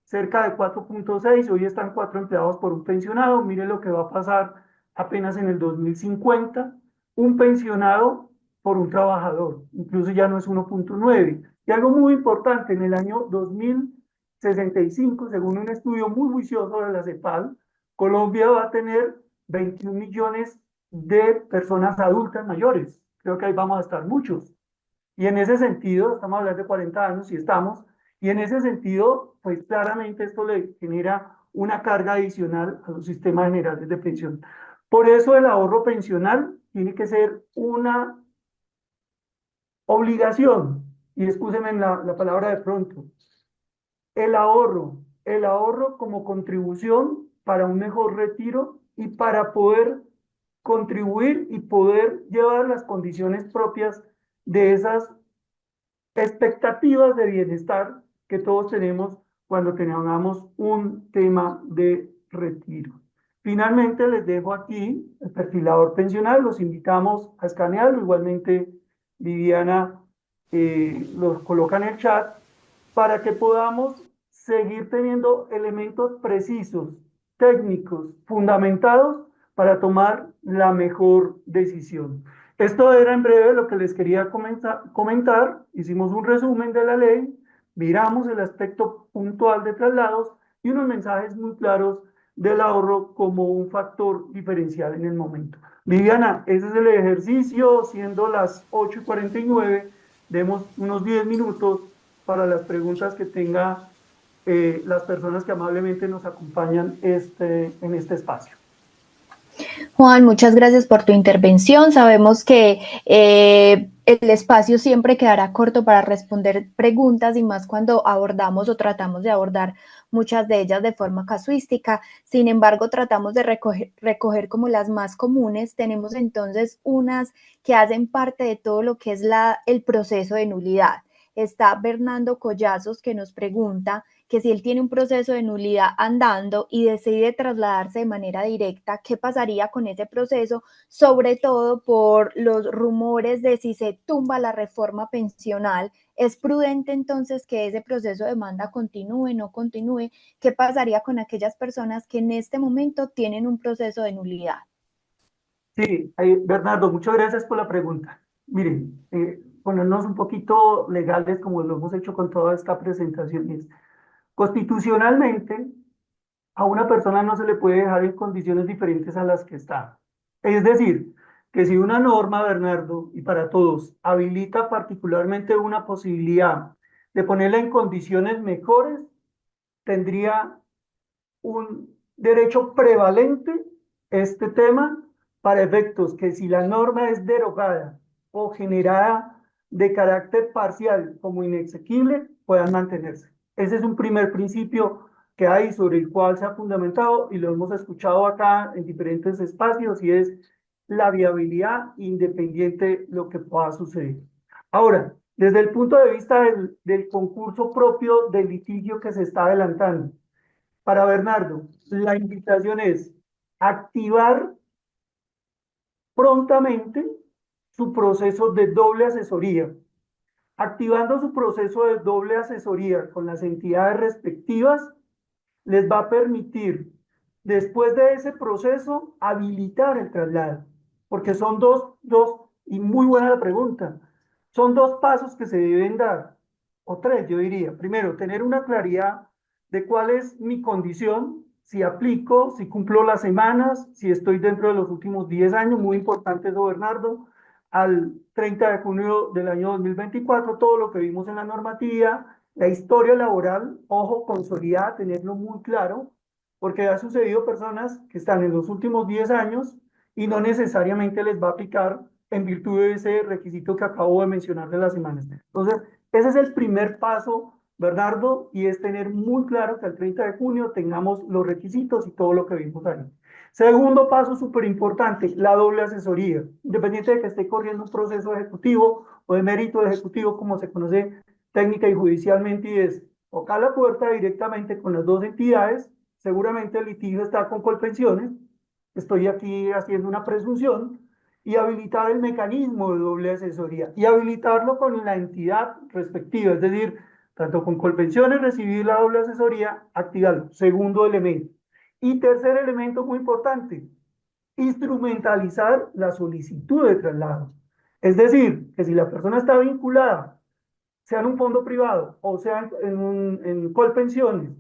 cerca de 4.6, hoy están 4 empleados por un pensionado, miren lo que va a pasar apenas en el 2050, un pensionado por un trabajador, incluso ya no es 1.9. Y algo muy importante, en el año 2065, según un estudio muy juicioso de la CEPAL, Colombia va a tener 21 millones de personas adultas mayores. Creo que ahí vamos a estar muchos. Y en ese sentido, estamos hablando de 40 años y estamos, y en ese sentido, pues claramente esto le genera una carga adicional a los sistemas generales de pensión. Por eso el ahorro pensional tiene que ser una obligación, y excúsenme la palabra de pronto, el ahorro como contribución para un mejor retiro y para poder contribuir y poder llevar las condiciones propias de esas expectativas de bienestar que todos tenemos cuando tengamos un tema de retiro. Finalmente les dejo aquí el perfilador pensional, los invitamos a escanearlo, igualmente Viviana los coloca en el chat para que podamos seguir teniendo elementos precisos, técnicos, fundamentados para tomar la mejor decisión. Esto era en breve lo que les quería comentar. Hicimos un resumen de la ley, miramos el aspecto puntual de traslados y unos mensajes muy claros del ahorro como un factor diferencial en el momento. Viviana, ese es el ejercicio, siendo las 8:49, demos unos 10 minutos para las preguntas que tenga las personas que amablemente nos acompañan en este espacio. Juan, muchas gracias por tu intervención. Sabemos que el espacio siempre quedará corto para responder preguntas y más cuando abordamos o tratamos de abordar muchas de ellas de forma casuística. Sin embargo, tratamos de recoger como las más comunes. Tenemos entonces unas que hacen parte de todo lo que es el proceso de nulidad. Está Bernardo Collazos que nos pregunta que si él tiene un proceso de nulidad andando y decide trasladarse de manera directa, ¿qué pasaría con ese proceso? Sobre todo por los rumores de si se tumba la reforma pensional. ¿Es prudente entonces que ese proceso de demanda continúe, no continúe? ¿Qué pasaría con aquellas personas que en este momento tienen un proceso de nulidad? Sí, Bernardo, muchas gracias por la pregunta. Miren, ponernos un poquito legales como lo hemos hecho con toda esta presentación. Constitucionalmente, a una persona no se le puede dejar en condiciones diferentes a las que está. Es decir, que si una norma, Bernardo, y para todos, habilita particularmente una posibilidad de ponerla en condiciones mejores, tendría un derecho prevalente este tema para efectos que si la norma es derogada o generada de carácter parcial como inexequible, puedan mantenerse. Ese es un primer principio que hay sobre el cual se ha fundamentado y lo hemos escuchado acá en diferentes espacios y es la viabilidad independiente lo que pueda suceder. Ahora, desde el punto de vista del concurso propio del litigio que se está adelantando, para Bernardo, la invitación es activar prontamente su proceso de doble asesoría. Activando su proceso de doble asesoría con las entidades respectivas, les va a permitir, después de ese proceso, habilitar el traslado. Porque son y muy buena la pregunta, son dos pasos que se deben dar, o tres, yo diría. Primero, tener una claridad de cuál es mi condición, si aplico, si cumplo las semanas, si estoy dentro de los últimos 10 años, muy importante eso, Bernardo, al 30 de junio del año 2024, todo lo que vimos en la normativa, la historia laboral, ojo, consolidada, tenerlo muy claro, porque ha sucedido personas que están en los últimos 10 años y no necesariamente les va a aplicar en virtud de ese requisito que acabo de mencionar de las semanas. Entonces, ese es el primer paso, Bernardo, y es tener muy claro que al 30 de junio tengamos los requisitos y todo lo que vimos ahí. Segundo paso súper importante, la doble asesoría. Independiente de que esté corriendo un proceso ejecutivo o de mérito ejecutivo, como se conoce técnica y judicialmente, y es tocar la puerta directamente con las dos entidades. Seguramente el litigio está con Colpensiones. Estoy aquí haciendo una presunción y habilitar el mecanismo de doble asesoría y habilitarlo con la entidad respectiva, es decir, tanto con Colpensiones recibir la doble asesoría, activarlo. Segundo elemento. Y tercer elemento muy importante, instrumentalizar la solicitud de traslado. Es decir, que si la persona está vinculada, sea en un fondo privado o sea en Colpensiones,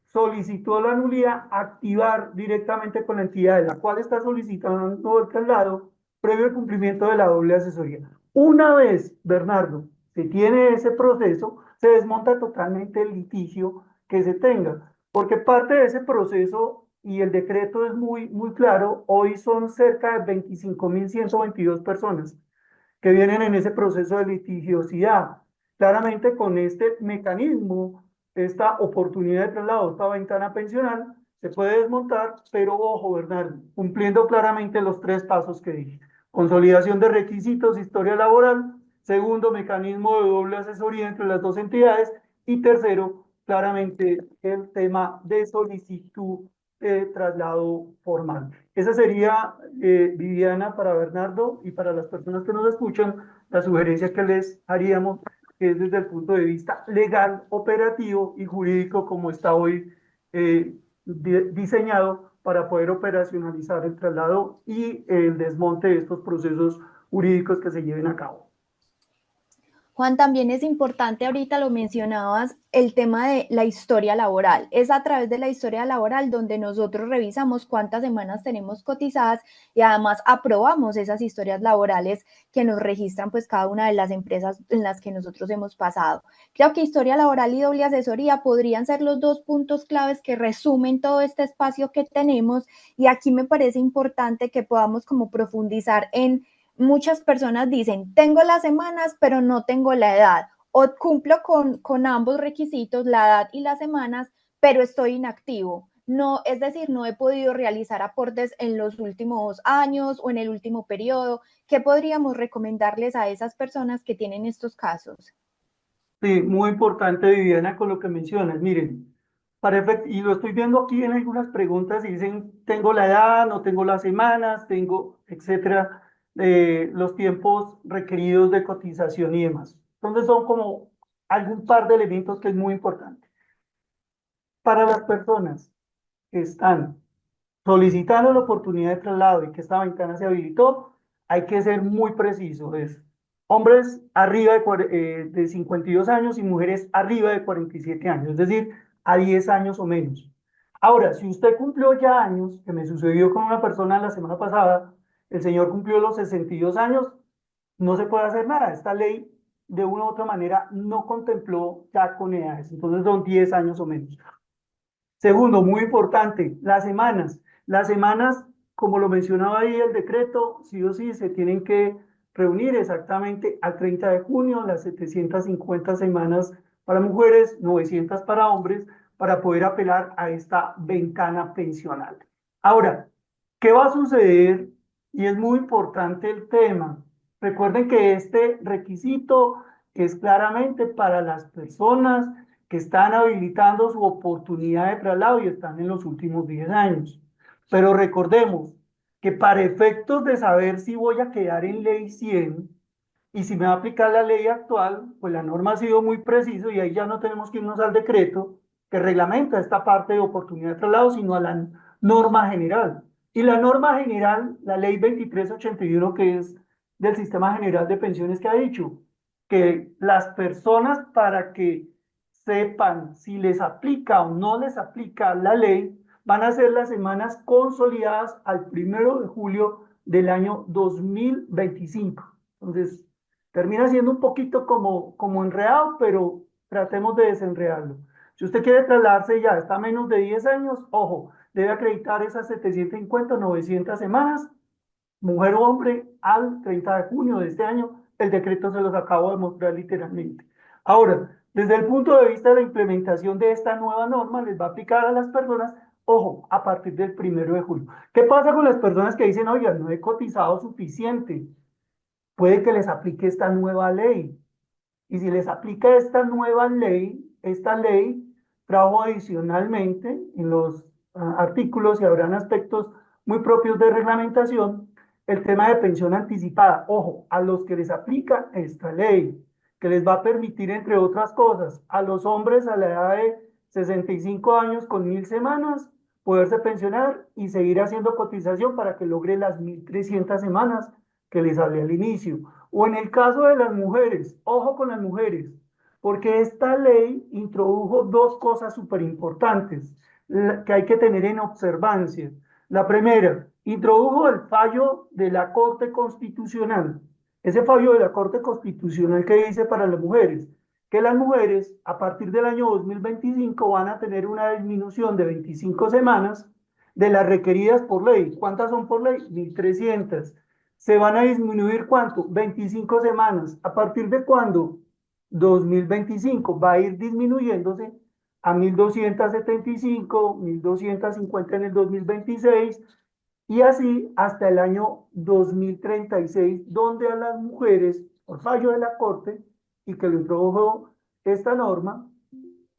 solicitó la nulidad, activar directamente con la entidad de la cual está solicitando el traslado, previo al cumplimiento de la doble asesoría. Una vez, Bernardo, se tiene ese proceso, se desmonta totalmente el litigio que se tenga, porque parte de ese proceso, y el decreto es muy claro, hoy son cerca de 25.122 personas que vienen en ese proceso de litigiosidad. Claramente con este mecanismo, esta oportunidad de traslado, esta ventana pensional, se puede desmontar, pero ojo, Bernardo, cumpliendo claramente los tres pasos que dije. Consolidación de requisitos, historia laboral. Segundo, mecanismo de doble asesoría entre las dos entidades. Y tercero, claramente el tema de solicitud de traslado formal. Esa sería, Viviana, para Bernardo y para las personas que nos escuchan, la sugerencia que les haríamos que es desde el punto de vista legal, operativo y jurídico, como está hoy diseñado para poder operacionalizar el traslado y el desmonte de estos procesos jurídicos que se lleven a cabo. Juan, también es importante, ahorita lo mencionabas, el tema de la historia laboral. Es a través de la historia laboral donde nosotros revisamos cuántas semanas tenemos cotizadas y además aprobamos esas historias laborales que nos registran pues cada una de las empresas en las que nosotros hemos pasado. Creo que historia laboral y doble asesoría podrían ser los dos puntos claves que resumen todo este espacio que tenemos, y aquí me parece importante que podamos como profundizar en. Muchas personas dicen, tengo las semanas, pero no tengo la edad, o cumplo con ambos requisitos, la edad y las semanas, pero estoy inactivo. No, es decir, no he podido realizar aportes en los últimos años o en el último periodo. ¿Qué podríamos recomendarles a esas personas que tienen estos casos? Sí, muy importante, Viviana, con lo que mencionas. Miren, y lo estoy viendo aquí en algunas preguntas y dicen, tengo la edad, no tengo las semanas, tengo, etcétera, los tiempos requeridos de cotización y demás. Entonces son como algún par de elementos que es muy importante. Para las personas que están solicitando la oportunidad de traslado y que esta ventana se habilitó, hay que ser muy preciso. Es hombres arriba de 52 años y mujeres arriba de 47 años, es decir, a 10 años o menos. Ahora, si usted cumplió ya años, que me sucedió con una persona la semana pasada, el señor cumplió los 62 años, no se puede hacer nada. Esta ley, de una u otra manera, no contempló ya con edades, entonces son 10 años o menos. Segundo, muy importante, las semanas. Las semanas, como lo mencionaba ahí el decreto, sí o sí se tienen que reunir exactamente al 30 de junio, las 750 semanas para mujeres, 900 para hombres, para poder apelar a esta ventana pensional. Ahora, ¿qué va a suceder? Y es muy importante el tema. Recuerden que este requisito es claramente para las personas que están habilitando su oportunidad de traslado y están en los últimos 10 años. Pero recordemos que para efectos de saber si voy a quedar en ley 100 y si me va a aplicar la ley actual, pues la norma ha sido muy preciso y ahí ya no tenemos que irnos al decreto que reglamenta esta parte de oportunidad de traslado, sino a la norma general. Y la norma general, la ley 2381, que es del Sistema General de Pensiones, que ha dicho que las personas, para que sepan si les aplica o no les aplica la ley, van a ser las semanas consolidadas al 1 de julio del año 2025. Entonces, termina siendo un poquito como enredado, pero tratemos de desenredarlo. Si usted quiere trasladarse ya, está a menos de 10 años, ojo, debe acreditar esas 750, 900 semanas, mujer o hombre, al 30 de junio de este año. El decreto se los acabo de mostrar literalmente. Ahora, desde el punto de vista de la implementación de esta nueva norma, les va a aplicar a las personas, ojo, a partir del 1 de julio. ¿Qué pasa con las personas que dicen, oiga, no he cotizado suficiente? Puede que les aplique esta nueva ley. Y si les aplica esta nueva ley, esta ley trajo adicionalmente en los artículos, y habrán aspectos muy propios de reglamentación, el tema de pensión anticipada. Ojo, a los que les aplica esta ley, que les va a permitir, entre otras cosas, a los hombres a la edad de 65 años con 1000 semanas, poderse pensionar y seguir haciendo cotización para que logre las 1300 semanas que les hablé al inicio. O en el caso de las mujeres, ojo con las mujeres, porque esta ley introdujo dos cosas súper importantes que hay que tener en observancia. La primera, introdujo el fallo de la Corte Constitucional. Ese fallo de la Corte Constitucional que dice para las mujeres, que las mujeres a partir del año 2025 van a tener una disminución de 25 semanas de las requeridas por ley. ¿Cuántas son por ley? 1300. ¿Se van a disminuir cuánto? 25 semanas. ¿A partir de cuándo? 2025. Va a ir disminuyéndose a 1275, 1250 en el 2026 y así hasta el año 2036, donde a las mujeres, por fallo de la Corte, y que lo introdujo esta norma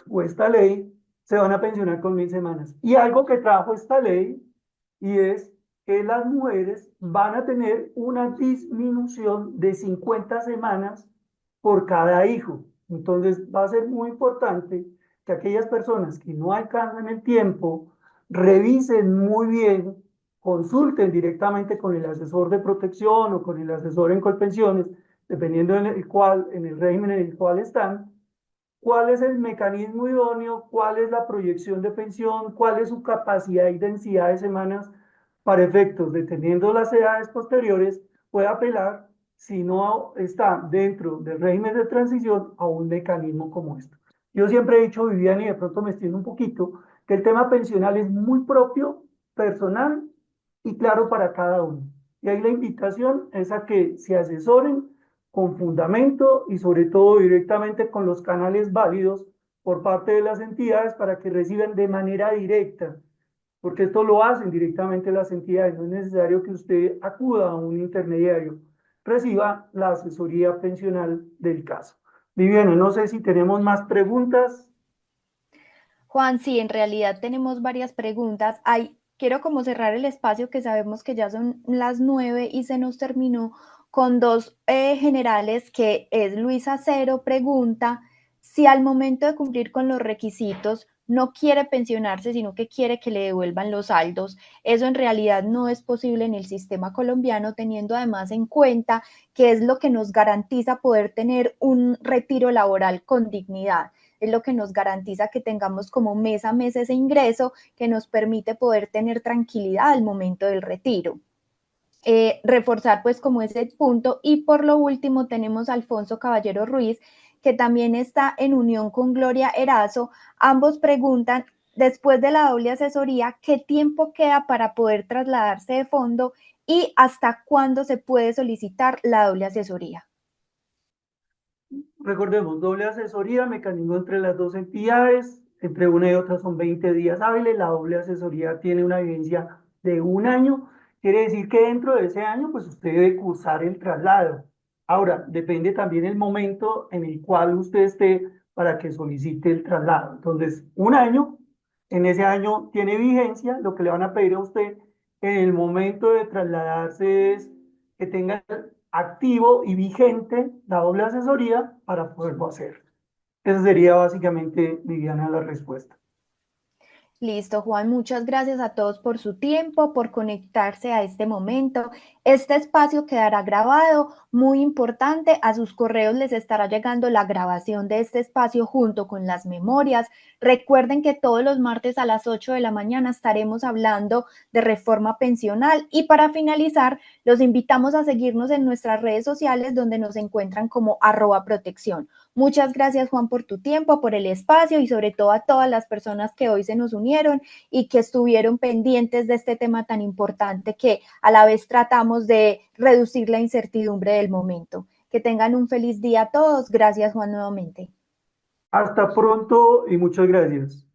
o esta ley, se van a pensionar con 1000 semanas. Y algo que trajo esta ley, y es que las mujeres van a tener una disminución de 50 semanas por cada hijo. Entonces va a ser muy importante que aquellas personas que no alcanzan el tiempo revisen muy bien, consulten directamente con el asesor de protección o con el asesor en Colpensiones, dependiendo en el régimen en el cual están, cuál es el mecanismo idóneo, cuál es la proyección de pensión, cuál es su capacidad y densidad de semanas para efectos, dependiendo las edades posteriores, puede apelar, si no está dentro del régimen de transición, a un mecanismo como esto. Yo siempre he dicho, Viviana, y de pronto me extiendo un poquito, que el tema pensional es muy propio, personal y claro para cada uno. Y ahí la invitación es a que se asesoren con fundamento y sobre todo directamente con los canales válidos por parte de las entidades para que reciban de manera directa, porque esto lo hacen directamente las entidades, no es necesario que usted acuda a un intermediario, reciba la asesoría pensional del caso. Viviana, no sé si tenemos más preguntas. Juan, sí, en realidad tenemos varias preguntas. Quiero como cerrar el espacio que sabemos que ya son las 9 y se nos terminó con dos generales que es Luisa Cero pregunta si al momento de cumplir con los requisitos no quiere pensionarse, sino que quiere que le devuelvan los saldos. Eso en realidad no es posible en el sistema colombiano, teniendo además en cuenta que es lo que nos garantiza poder tener un retiro laboral con dignidad. Es lo que nos garantiza que tengamos como mes a mes ese ingreso que nos permite poder tener tranquilidad al momento del retiro. Reforzar pues como ese punto. Y por lo último tenemos a Alfonso Caballero Ruiz, que también está en unión con Gloria Erazo. Ambos preguntan, después de la doble asesoría, ¿qué tiempo queda para poder trasladarse de fondo y hasta cuándo se puede solicitar la doble asesoría? Recordemos, doble asesoría, mecanismo entre las dos entidades, entre una y otra son 20 días hábiles, la doble asesoría tiene una vigencia de un año, quiere decir que dentro de ese año, pues usted debe cursar el traslado. Ahora, depende también el momento en el cual usted esté para que solicite el traslado. Entonces, un año, en ese año tiene vigencia, lo que le van a pedir a usted en el momento de trasladarse es que tenga activo y vigente la doble asesoría para poderlo hacer. Esa sería básicamente, Viviana, la respuesta. Listo, Juan, muchas gracias a todos por su tiempo, por conectarse a este momento. Este espacio quedará grabado, muy importante, a sus correos les estará llegando la grabación de este espacio junto con las memorias. Recuerden que todos los martes a las 8 de la mañana estaremos hablando de reforma pensional y para finalizar, los invitamos a seguirnos en nuestras redes sociales donde nos encuentran como @protección. Muchas gracias, Juan, por tu tiempo, por el espacio y sobre todo a todas las personas que hoy se nos unieron y que estuvieron pendientes de este tema tan importante que a la vez tratamos de reducir la incertidumbre del momento. Que tengan un feliz día a todos. Gracias, Juan, nuevamente. Hasta pronto y muchas gracias.